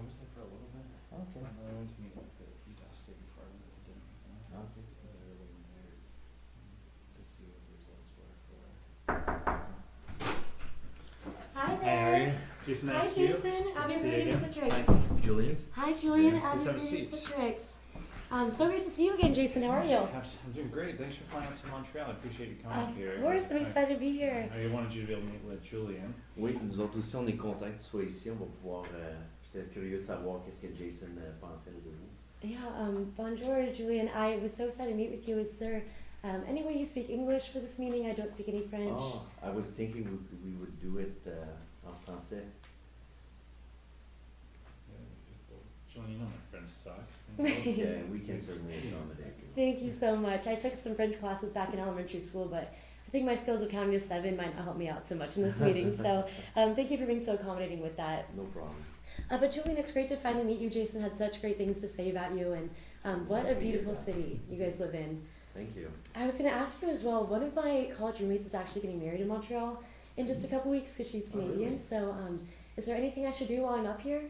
was there for a little bit. Okay. And then I went to meet with the dusted before I went to dinner. Okay. They were waiting there to see what the results were for. Hi Hi, how are you? there. Jason, Hi nice to see you. Jason, Abby Good to see you Grady again. Citrix. Hi. Julian? Hi Julian, Yeah, Abby let's have a Grady seat. Citrix. So great to see you again, Jason. How are you? I'm doing great. Thanks for flying out to Montreal. I appreciate you coming up here. Of course, I'm excited to be here. I wanted you to be able to meet with Julian. Oui, nous autres aussi, on est contents que tu sois ici. On va pouvoir. J'étais curieux de savoir qu'est-ce que Jason pensait de vous. Yeah, bonjour Julian. I was so excited to meet with you. Is there any way you speak English for this meeting? I don't speak any French. Oh, I was thinking we would do it en français. Julian, you know my French sucks. Yeah, we can certainly accommodate you. Thank you so much. I took some French classes back in elementary school, but I think my skills of counting to 7 might not help me out so much in this meeting. So thank you for being so accommodating with that. No problem. But Julian, it's great to finally meet you. Jason had such great things to say about you, and what a beautiful city you guys live in. Thank you. I was going to ask you as well, one of my college roommates is actually getting married in Montreal in just a couple weeks because she's Canadian. Really? So is there anything I should do while I'm up here?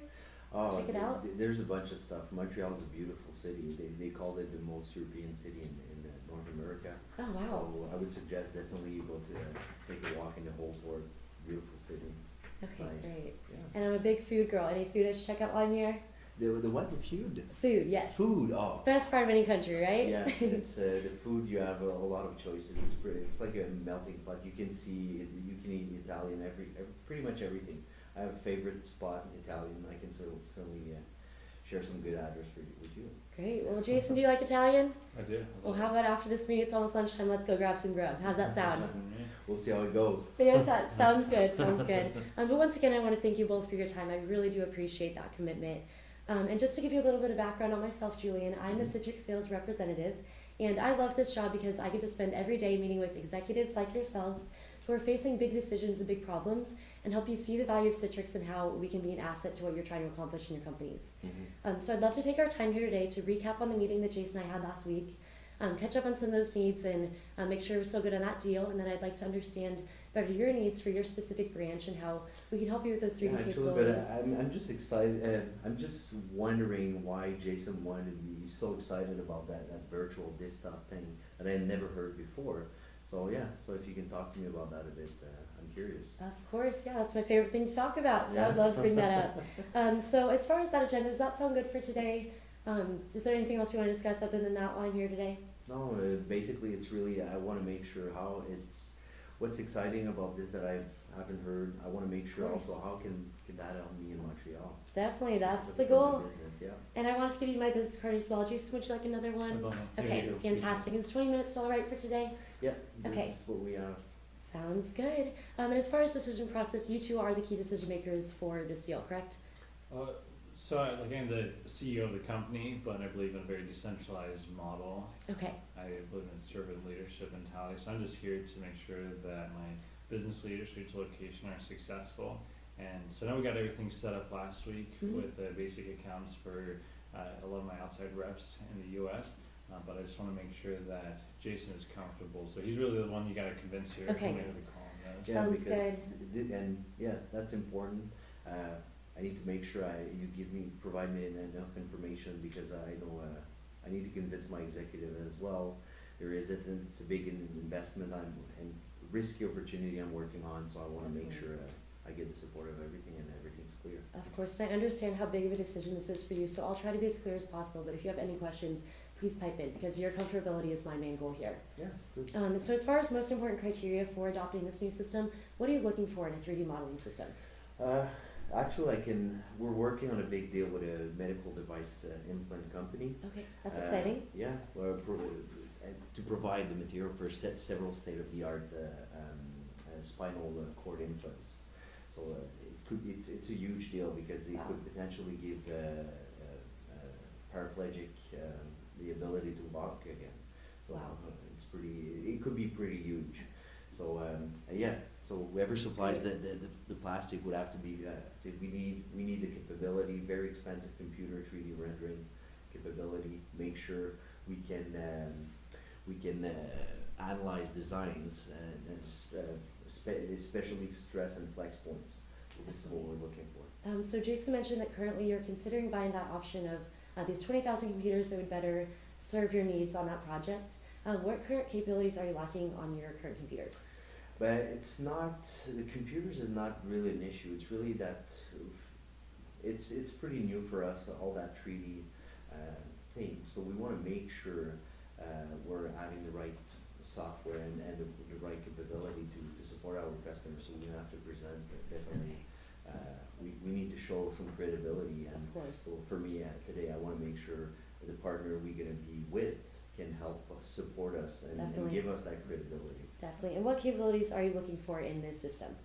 Oh, Check it out. There's a bunch of stuff. Montreal is a beautiful city. They called it the most European city in North America. Oh, wow. So I would suggest definitely you go to take a walk in the whole port. Beautiful city. It's Okay, nice. great. Yeah. And I'm a big food girl. Any food I should check out while I'm here? The what? The food? Food, yes. Food. Oh. Best part of any country, right? Yeah, it's the food. You have a lot of choices. It's like a melting pot. You can see it, you can eat Italian pretty much everything. I have a favorite spot in Italian. I can certainly share some good address with you. Great. Well, Jason, do you like Italian? I do. Well, how about after this meeting? It's almost lunchtime. Let's go grab some grub. How's that sound? We'll see how it goes. Fantastic. Sounds good. Sounds good. But once again, I want to thank you both for your time. I really do appreciate that commitment. And just to give you a little bit of background on myself, Julian, I'm a Citrix sales representative, and I love this job because I get to spend every day meeting with executives like yourselves who are facing big decisions and big problems and help you see the value of Citrix and how we can be an asset to what you're trying to accomplish in your companies. So I'd love to take our time here today to recap on the meeting that Jason and I had last week, catch up on some of those needs and make sure we're still good on that deal, and then I'd like to understand better your needs for your specific branch and how we can help you with those 3D capabilities. But I'm just excited. I'm just wondering why Jason wanted to be so excited about that virtual desktop thing that I had never heard before. So yeah, so if you can talk to me about that a bit, I'm curious. Of course, yeah, that's my favorite thing to talk about, so Yeah. I'd love to bring that up. So as far as that agenda, does that sound good for today? Is there anything else you want to discuss other than that while I'm here today? No, basically it's really, I want to make sure what's exciting about this that I haven't heard. I want to make sure Of course. also how can that help me in Montreal. Definitely, that's the Specifically for goal. business, yeah. And I want to give you my business card as well. Jason, would you like another one? Okay, Yeah. fantastic. Is 20 minutes all right for today? Yeah, Okay. that's what we have. Sounds good. And as far as decision process, you two are the key decision makers for this deal, correct? So I'm the CEO of the company, but I believe in a very decentralized model. Okay. I believe in servant leadership mentality, so I'm just here to make sure that my business leaders for each location are successful. And so now we got everything set up last week with the basic accounts for a lot of my outside reps in the U.S. But I just want to make sure that Jason is comfortable. So he's really the one you got to convince here. Okay. Whatever the call him is. Yeah, Sounds because and yeah, that's important. I need to make sure you provide me enough information because I know I need to convince my executive as well. It's a big investment and risky opportunity I'm working on, so I want to make sure I get the support of everything and everything's clear. Of course, and I understand how big of a decision this is for you, so I'll try to be as clear as possible, but if you have any questions, please pipe in, because your comfortability is my main goal here. Yeah, good. So as far as most important criteria for adopting this new system, what are you looking for in a 3D modeling system? Actually, we're working on a big deal with a medical device implant company. Okay, that's exciting. Yeah, to provide the material for several state-of-the-art spinal cord implants. So it's a huge deal because they could potentially give paraplegic the ability to walk again. So it could be pretty huge. So yeah. So whoever supplies the plastic would have to be. We need the capability, very expensive computer 3D rendering capability. Make sure we can analyze designs and especially stress and flex points. this is what we're looking for. So Jason mentioned that currently you're considering buying that option of these 20,000 computers that would better serve your needs on that project. What current capabilities are you lacking on your current computers? But it's not, the computers is not really an issue, it's really that, it's pretty new for us, all that 3D thing, so we wanna make sure we're having the right software and the right capability to support our customers, so we have to present definitely, we need to show some credibility, and Of course. so for me today, I wanna make sure the partner we're gonna be with can help us, support us, and Definitely. give us that credibility. Definitely. And what capabilities are you looking for in this system?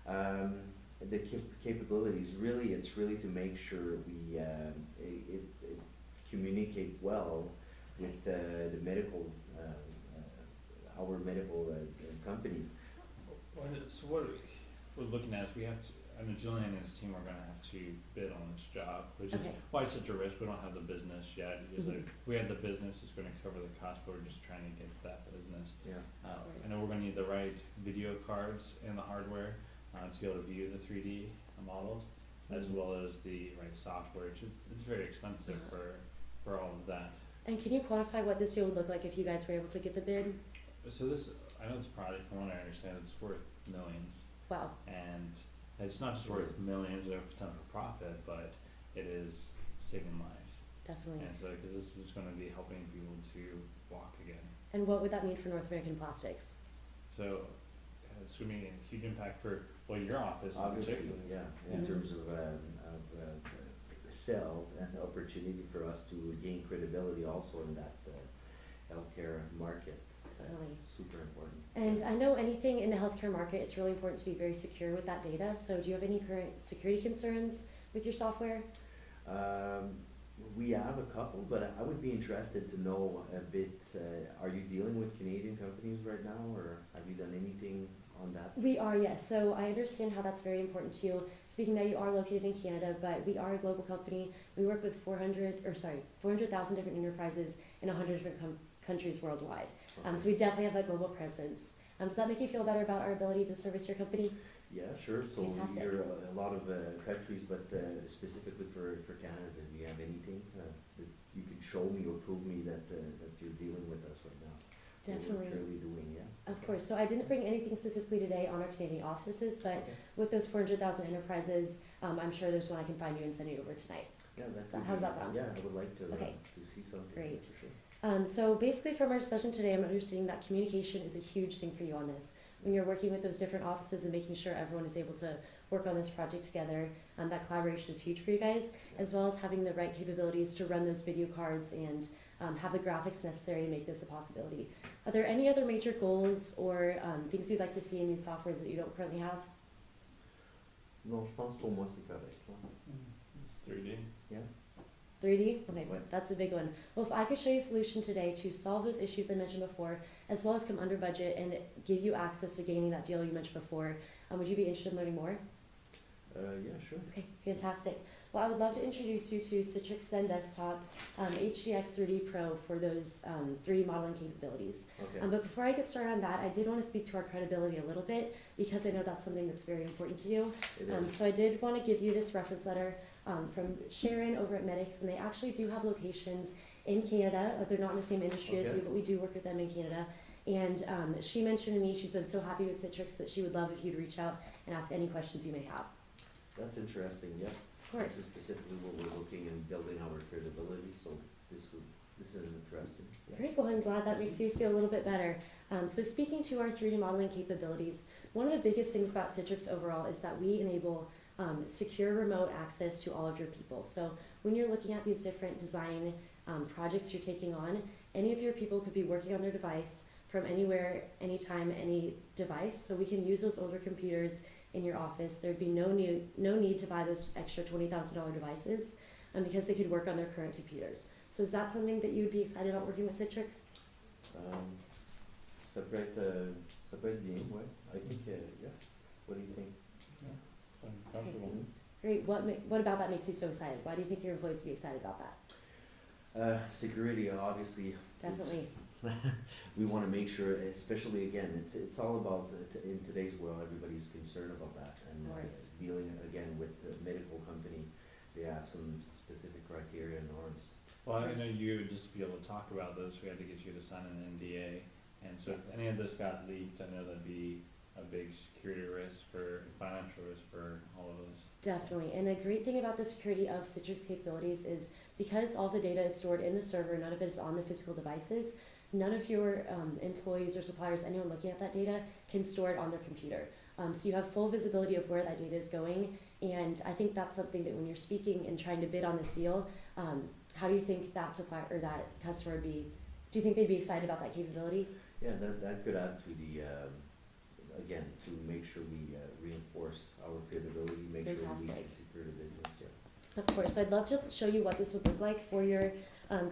The capabilities, really, it's really to make sure we, it communicate well with the medical, our medical company. So what we're looking at is we have to, I mean, Julian and his team are gonna have to bid on this job, which is Okay. why it's such a risk. We don't have the business yet, because Mhm. if we had the business, it's gonna cover the cost, but we're just trying to get that business. Yeah. I know we're gonna need the right video cards and the hardware, to be able to view the 3D models, as Mhm. well as the right software. It's very expensive for all of that. And can you quantify what this deal would look like if you guys were able to get the bid? So this, I know this project, from what I understand, it's worth millions. Wow. And it's not just It worth is. millions of potential profit, but it is saving lives. Definitely. And so, because this is going to be helping people to walk again. And what would that mean for North American Plastics? So it's going to be a huge impact for, well, your office in Obviously, particular. yeah, in Mhm. terms of sales and opportunity for us to gain credibility also in that healthcare market. Definitely. Super important. And I know anything in the healthcare market, it's really important to be very secure with that data. So do you have any current security concerns with your software? We have a couple, but I would be interested to know a bit, are you dealing with Canadian companies right now, or have you done anything on that? We are, yes. So I understand how that's very important to you. Speaking that you are located in Canada, but we are a global company. We work with 400,000 different enterprises in 100 different countries worldwide. So we definitely have that global presence. Does that make you feel better about our ability to service your company? Yeah, sure, so Fantastic. you're a lot of countries, but specifically for Canada, do you have anything that you can show me or prove me that you're dealing with us right now? What Definitely. we're currently doing, yeah? Of course. So I didn't bring anything specifically today on our Canadian offices, but Okay. with those 400,000 enterprises, I'm sure there's one I can find you and send you over tonight. Yeah, that's. So how does that sound? Yeah, I would like to Okay. to see something. Great. For sure. So basically from our discussion today, I'm understanding that communication is a huge thing for you on this. When you're working with those different offices and making sure everyone is able to work on this project together, that collaboration is huge for you guys, as well as having the right capabilities to run those video cards and have the graphics necessary to make this a possibility. Are there any other major goals or things you'd like to see in these softwares that you don't currently have? Non, je pense pour moi c'est correct. Là. 3D. Yeah. 3D? Okay, Right. that's a big one. Well, if I could show you a solution today to solve those issues I mentioned before, as well as come under budget and give you access to gaining that deal you mentioned before, would you be interested in learning more? Yeah, sure. Okay, fantastic. Well, I would love to introduce you to Citrix Zen Desktop HDX 3D Pro for those 3D modeling capabilities. Okay. But before I get started on that, I did want to speak to our credibility a little bit because I know that's something that's very important to you. It is. So I did want to give you this reference letter from Sharon over at Medix, and they actually do have locations in Canada. They're not in the same industry as Okay. you, but we do work with them in Canada. And she mentioned to me she's been so happy with Citrix that she would love if you'd reach out and ask any questions you may have. That's interesting, yeah. Of course. This is specifically what we're looking in building our credibility, so this is interesting. Yeah. Great, well I'm glad that makes you feel a little bit better. So speaking to our 3D modeling capabilities, one of the biggest things about Citrix overall is that we enable secure remote access to all of your people. So when you're looking at these different design projects you're taking on, any of your people could be working on their device from anywhere, anytime, any device. So we can use those older computers in your office. There'd be no need to buy those extra $20,000 devices because they could work on their current computers. So is that something that you would be excited about working with Citrix? Ça peut être bien, ouais. I think, yeah. What do you think? I'm comfortable. Great. What about that makes you so excited? Why do you think your employees would be excited about that? Security, obviously. Definitely. we want to make sure, especially again, it's all about in today's world, everybody's concerned about that, and Of course. dealing again with the medical company, they have some specific criteria and norms. Well, I know Yes. you would just be able to talk about those, we had to get you to sign an NDA, and so if Yes. any of this got leaked, I know that'd be a big security risk financial risk for all of us. Definitely. And a great thing about the security of Citrix capabilities is because all the data is stored in the server, none of it is on the physical devices, none of your employees or suppliers, anyone looking at that data, can store it on their computer. So you have full visibility of where that data is going. And I think that's something that when you're speaking and trying to bid on this deal, how do you think that supplier or that customer would be, do you think they'd be excited about that capability? Yeah, that could add to the, again, to make sure we reinforce our credibility, make sure we Fantastic. secure the business, yeah. Of course. So I'd love to show you what this would look like for your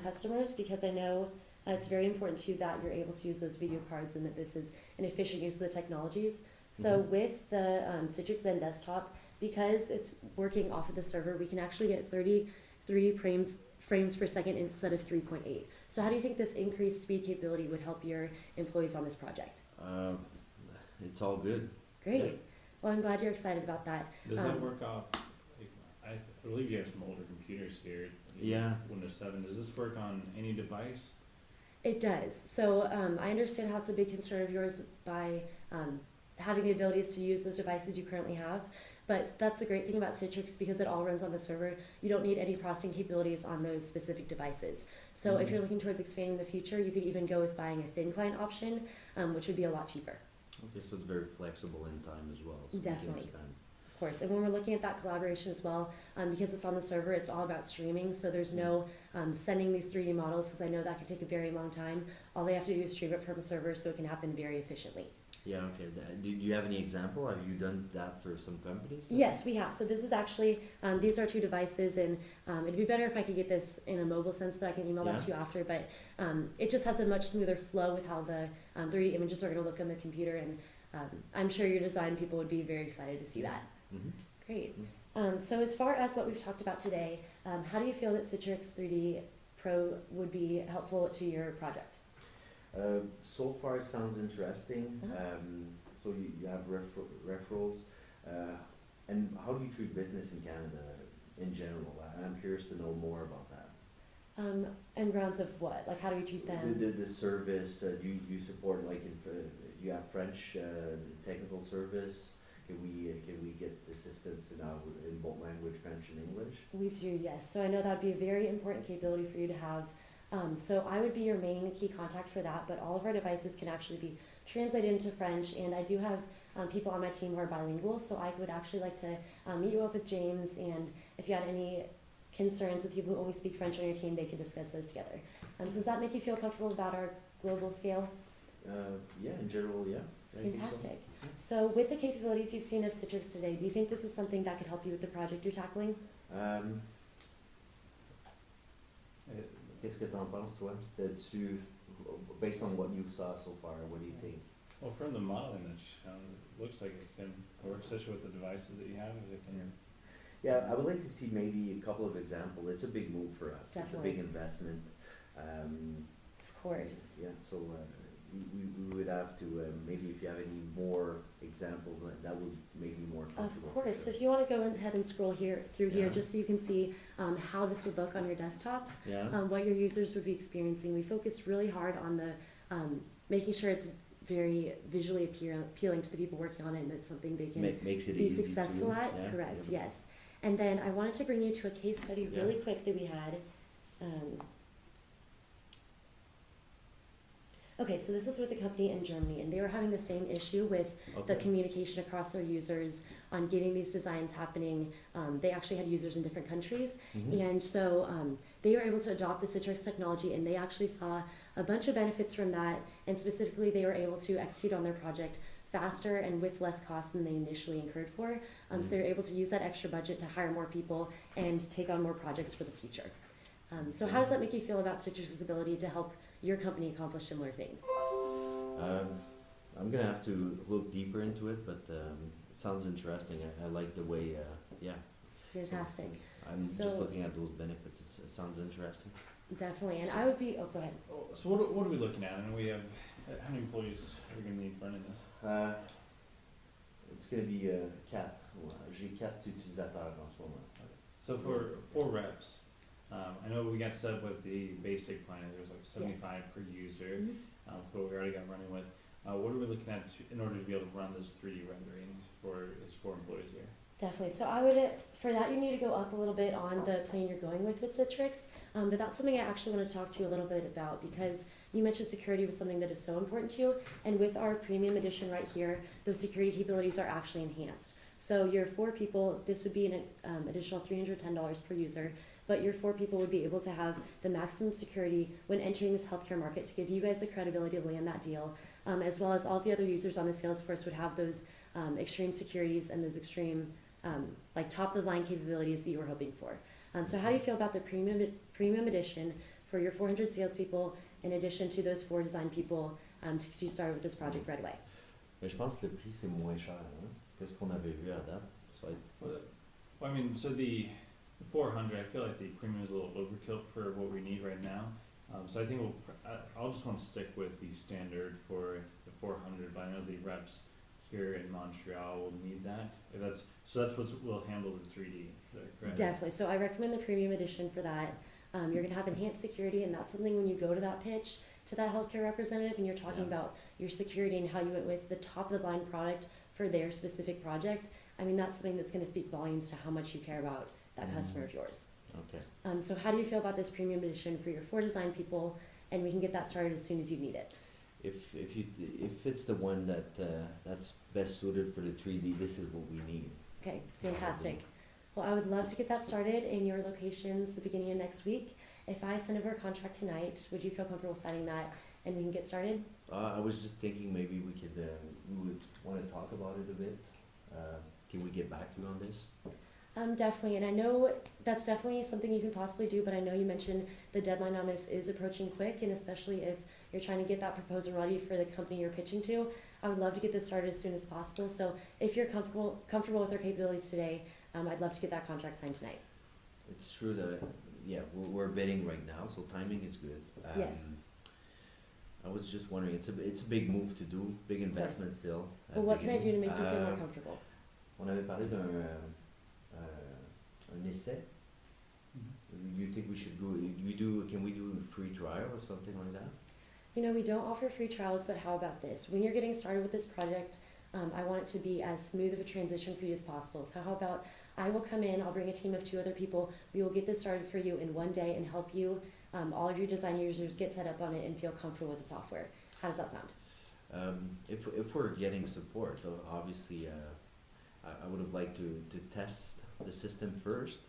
customers, because I know it's very important to you that you're able to use those video cards and that this is an efficient use of the technologies. So Mhm. with the Citrix Zen desktop, because it's working off of the server, we can actually get 33 frames per second instead of 3.8. So how do you think this increased speed capability would help your employees on this project? It's all good. Great. Well, I'm glad you're excited about that. Does that work off, like, I believe you have some older computers here. Yeah. Windows 7, does this work on any device? It does. So I understand how it's a big concern of yours by having the abilities to use those devices you currently have. But that's the great thing about Citrix, because it all runs on the server. You don't need any processing capabilities on those specific devices. So if you're looking towards expanding in the future, you could even go with buying a thin client option, which would be a lot cheaper. Okay, so it's very flexible in time as well. So we can Definitely. expand. Of course. And when we're looking at that collaboration as well, because it's on the server, it's all about streaming. So there's no sending these 3D models, because I know that could take a very long time. All they have to do is stream it from a server, so it can happen very efficiently. Yeah, okay. Do you have any example? Have you done that for some companies? Yes, we have. So this is actually, these are two devices, and it'd be better if I could get this in a mobile sense, but I can email that to you after. But it just has a much smoother flow with how the 3D images are going to look on the computer, and I'm sure your design people would be very excited to see that. Mm-hmm. Great. So as far as what we've talked about today, how do you feel that Citrix 3D Pro would be helpful to your project? So far, it sounds interesting. So you have referrals. And how do you treat business in Canada in general? I'm curious to know more about that. And grounds of what? Like, how do we treat them? The service, do you support, like, you have French technical service? Can we get assistance in both language, French and English? We do, yes. So I know that would be a very important capability for you to have. So I would be your main key contact for that, but all of our devices can actually be translated into French, and I do have people on my team who are bilingual, so I would actually like to meet you up with James, and if you had any concerns with people who only speak French on your team, they could discuss those together. So does that make you feel comfortable about our global scale? Yeah, in general, yeah. I think so. Fantastic. So with the capabilities you've seen of Citrix today, do you think this is something that could help you with the project you're tackling? Qu'est-ce que t'en penses, toi? Based on what you saw so far, what do you think? Well, from the modeling, it looks like it can work, especially with the devices that you have. It can. Yeah, I would like to see maybe a couple of examples. It's a big move for us. Definitely. It's a big investment. Of course. Yeah, so we would have to, maybe if you have any more examples, that would make me more comfortable. Of course. For So sure. if you want to go ahead and scroll through here, Yeah. just so you can see how this would look on your desktops, Yeah. what your users would be experiencing. We focused really hard on the making sure it's very visually appealing to the people working on it, and it's something they can Makes it be easy successful to, at. yeah, Correct. yeah. Yes. And then I wanted to bring you to a case study Yeah. really quick that we had. Okay, so this is with a company in Germany, and they were having the same issue with the Okay. communication across their users on getting these designs happening. They actually had users in different countries, Mhm. and so they were able to adopt the Citrix technology, and they actually saw a bunch of benefits from that, and specifically they were able to execute on their project faster and with less cost than they initially incurred for. So they were able to use that extra budget to hire more people and take on more projects for the future. So how does that make you feel about Citrix's ability to help your company accomplish similar things? I'm gonna have to look deeper into it, but it sounds interesting. I like the way, yeah. Fantastic. I'm just So- looking at those benefits, it sounds interesting. Definitely, and I would be, oh, go ahead. So what are we looking at? And we have, how many employees are we gonna need running this? It's gonna be, 4. J'ai 4 utilisateurs en ce moment. So for 4 reps, I know we got set up with the basic plan, there was like 75 per user, but we already got running with. What are we looking at in order to be able to run this 3D rendering for his 4 employees here? Definitely. So I would, for that, you need to go up a little bit on the plane you're going with Citrix. But that's something I actually want to talk to you a little bit about because you mentioned security was something that is so important to you. And with our premium edition right here, those security capabilities are actually enhanced. So your 4 people, this would be an additional $310 per user, but your 4 people would be able to have the maximum security when entering this healthcare market to give you guys the credibility to land that deal, as well as all the other users on the sales force would have those extreme securities and those extreme like top of the line capabilities that you were hoping for. So how do you feel about the premium edition for your 400 salespeople in addition to those 4 design people to get you started with this project right away? Mais je pense que le prix c'est moins cher que ce qu'on avait vu à date. Ça va être- Well, I mean, so the 400, I feel like the premium is a little overkill for what we need right now. So I think I'll just want to stick with the standard for the 400, but I know the reps here in Montreal will need that. So that's what will handle the 3D, is that correct? Definitely. So I recommend the premium edition for that. You're going to have enhanced security, and that's something when you go to that pitch to that healthcare representative and you're talking about your security and how you went with the top of the line product for their specific project. I mean, that's something that's going to speak volumes to how much you care about that customer of yours. Okay. So how do you feel about this premium edition for your 4 design people? And we can get that started as soon as you need it. If it's the one that's best suited for the 3D, this is what we need. Okay, fantastic. Well, I would love to get that started in your locations the beginning of next week. If I send over a contract tonight, would you feel comfortable signing that and we can get started? I was just thinking maybe we would want to talk about it a bit. Can we get back to you on this? Definitely, and I know that's definitely something you can possibly do, but I know you mentioned the deadline on this is approaching quick, and especially if you're trying to get that proposal ready for the company you're pitching to, I would love to get this started as soon as possible. So if you're comfortable with our capabilities today, I'd love to get that contract signed tonight. It's true that, we're bidding right now, so timing is good. Yes. I was just wondering, it's a big move to do, big investment still. Well, what can I do to make you feel more comfortable? On avait parlé d'un essai. You think we should go? Can we do a free trial or something like that? You know, we don't offer free trials, but how about this? When you're getting started with this project, I want it to be as smooth of a transition for you as possible. So how about I will come in, I'll bring a team of 2 other people, we will get this started for you in one day and help you, all of your design users get set up on it and feel comfortable with the software. How does that sound? If we're getting support, though, obviously, I would have liked to test the system first.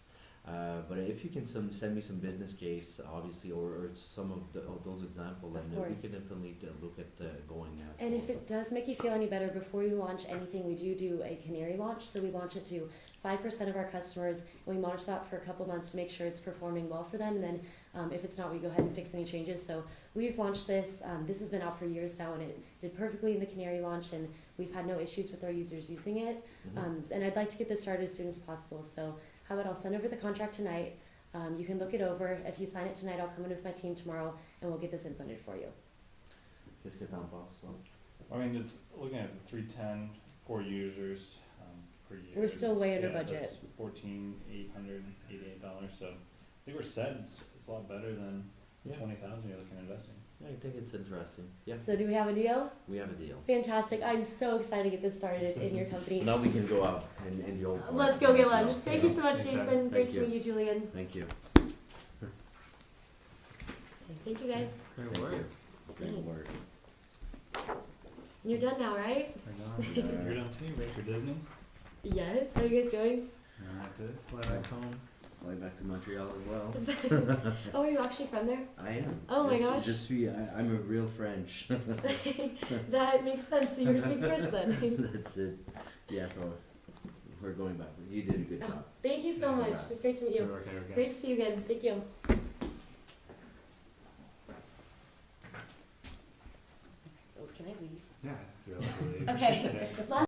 But if you can send me some business case, obviously, or some of those examples, then we can definitely look at going now. And if it does make you feel any better, before you launch anything, we do a canary launch. So we launch it to 5% of our customers, and we monitor that for a couple months to make sure it's performing well for them. And then if it's not, we go ahead and fix any changes. So we've launched this. This has been out for years now, and it did perfectly in the canary launch, and we've had no issues with our users using it. And I'd like to get this started as soon as possible. So how about I'll send over the contract tonight. You can look it over. If you sign it tonight, I'll come in with my team tomorrow, and we'll get this implemented for you. Qu'est-ce que t'en penses, toi? I mean, it's looking at 310, 4 users per year. We're still way under budget. That's $14,888. So I think we're set. It's a lot better than the $20,000 you're looking at investing. Yeah, I think it's interesting. Yeah, So do we have a deal? we have a deal. Fantastic. I'm so excited to get this started in your company. Now we can go out in the old. Let's go get lunch. Thank you so much, Thanks, Jason. Ed. Great Thank to meet you, Julian. Thank you. Thank you, guys. Great work. Great Thanks. work. You're done now, right? You're done too, right, for Disney? Yes. How are you guys going? I have to fly back home. Fly back to Montreal as well. Oh, are you actually from there? I am. Oh my gosh. I'm a real French. That makes sense. So you speak French then. That's it. Yeah, so we're going back. You did a good job. Thank you so much. It was great to meet you. Okay. Great to see you again. Thank you. Oh, can I leave? Yeah. If you're allowed to leave. Okay. Okay.